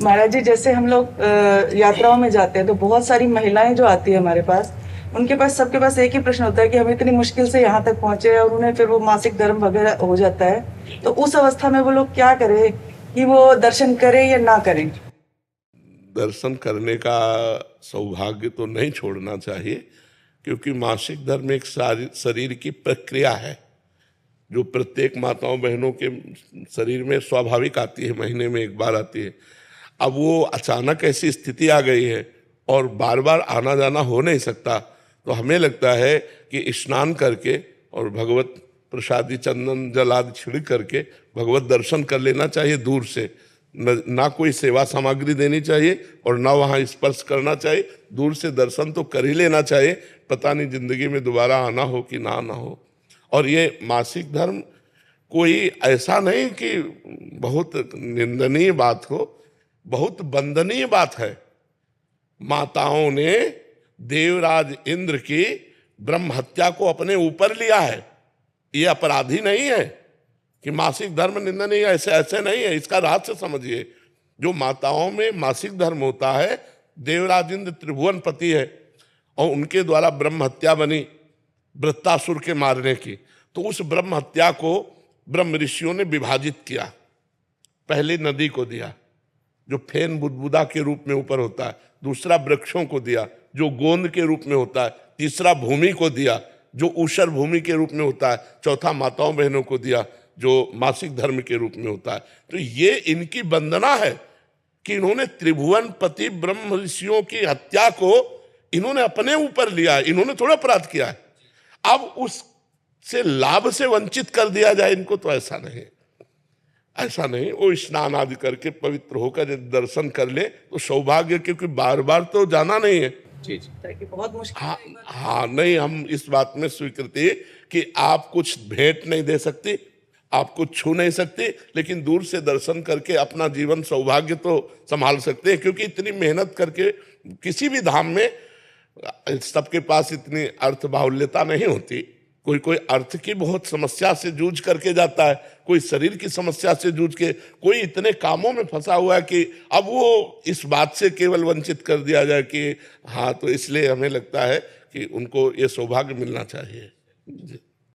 महाराज जी, जैसे हम लोग यात्राओं में जाते हैं तो बहुत सारी महिलाएं जो आती है हमारे पास, उनके पास सबके पास एक ही प्रश्न होता है कि हम इतनी मुश्किल से यहाँ तक पहुंचे और उन्हें फिर वो मासिक धर्म वगैरह हो जाता है। तो उस अवस्था में वो लोग क्या करें कि वो दर्शन करें या ना करें? दर्शन करने का सौभाग्य तो नहीं छोड़ना चाहिए, क्योंकि मासिक धर्म एक शरीर की प्रक्रिया है जो प्रत्येक माताओं बहनों के शरीर में स्वाभाविक आती है, महीने में एक बार आती है। अब वो अचानक ऐसी स्थिति आ गई है और बार बार आना जाना हो नहीं सकता, तो हमें लगता है कि स्नान करके और भगवत प्रसादी चंदन जल आदि छिड़क करके भगवत दर्शन कर लेना चाहिए दूर से। ना कोई सेवा सामग्री देनी चाहिए और ना वहाँ स्पर्श करना चाहिए, दूर से दर्शन तो कर ही लेना चाहिए। पता नहीं जिंदगी में दोबारा आना हो कि ना आना हो। और ये मासिक धर्म कोई ऐसा नहीं कि बहुत निंदनीय बात हो, बहुत वंदनीय बात है। माताओं ने देवराज इंद्र की ब्रह्म हत्या को अपने ऊपर लिया है। ये अपराधी नहीं है कि मासिक धर्म निंदनीय, ऐसे ऐसे नहीं है। इसका रहस्य समझिए। जो माताओं में मासिक धर्म होता है, देवराज इंद्र त्रिभुवन पति है और उनके द्वारा ब्रह्म हत्या बनी वृत्तासुर के मारने की, तो उस ब्रह्म हत्या को ब्रह्म ऋषियों ने विभाजित किया। पहले नदी को दिया जो फेन बुदबुदा के रूप में ऊपर होता है, दूसरा वृक्षों को दिया जो गोंद के रूप में होता है, तीसरा भूमि को दिया जो ऊषर भूमि के रूप में होता है, चौथा माताओं बहनों को दिया जो मासिक धर्म के रूप में होता है। तो ये इनकी वंदना है कि इन्होंने त्रिभुवन पति ब्रह्म ऋषियों की हत्या को इन्होंने अपने ऊपर लिया है। इन्होंने थोड़ा अपराध किया है, अब उससे लाभ से वंचित कर दिया जाए इनको, तो ऐसा नहीं, ऐसा नहीं। वो स्नान आदि करके पवित्र होकर यदि दर्शन कर ले तो सौभाग्य, क्योंकि बार बार तो जाना नहीं है। जी जी, बहुत मुश्किल हाँ हाँ, नहीं, हम इस बात में स्वीकृति है कि आप कुछ भेंट नहीं दे सकती, आप कुछ छू नहीं सकते, लेकिन दूर से दर्शन करके अपना जीवन सौभाग्य तो संभाल सकते हैं। क्योंकि इतनी मेहनत करके किसी भी धाम में सबके पास इतनी अर्थ बाहुल्यता नहीं होती। कोई कोई अर्थ की बहुत समस्या से जूझ करके जाता है, कोई शरीर की समस्या से जूझ के, कोई इतने कामों में फंसा हुआ है कि अब वो इस बात से केवल वंचित कर दिया जाए कि हाँ, तो इसलिए हमें लगता है कि उनको ये सौभाग्य मिलना चाहिए।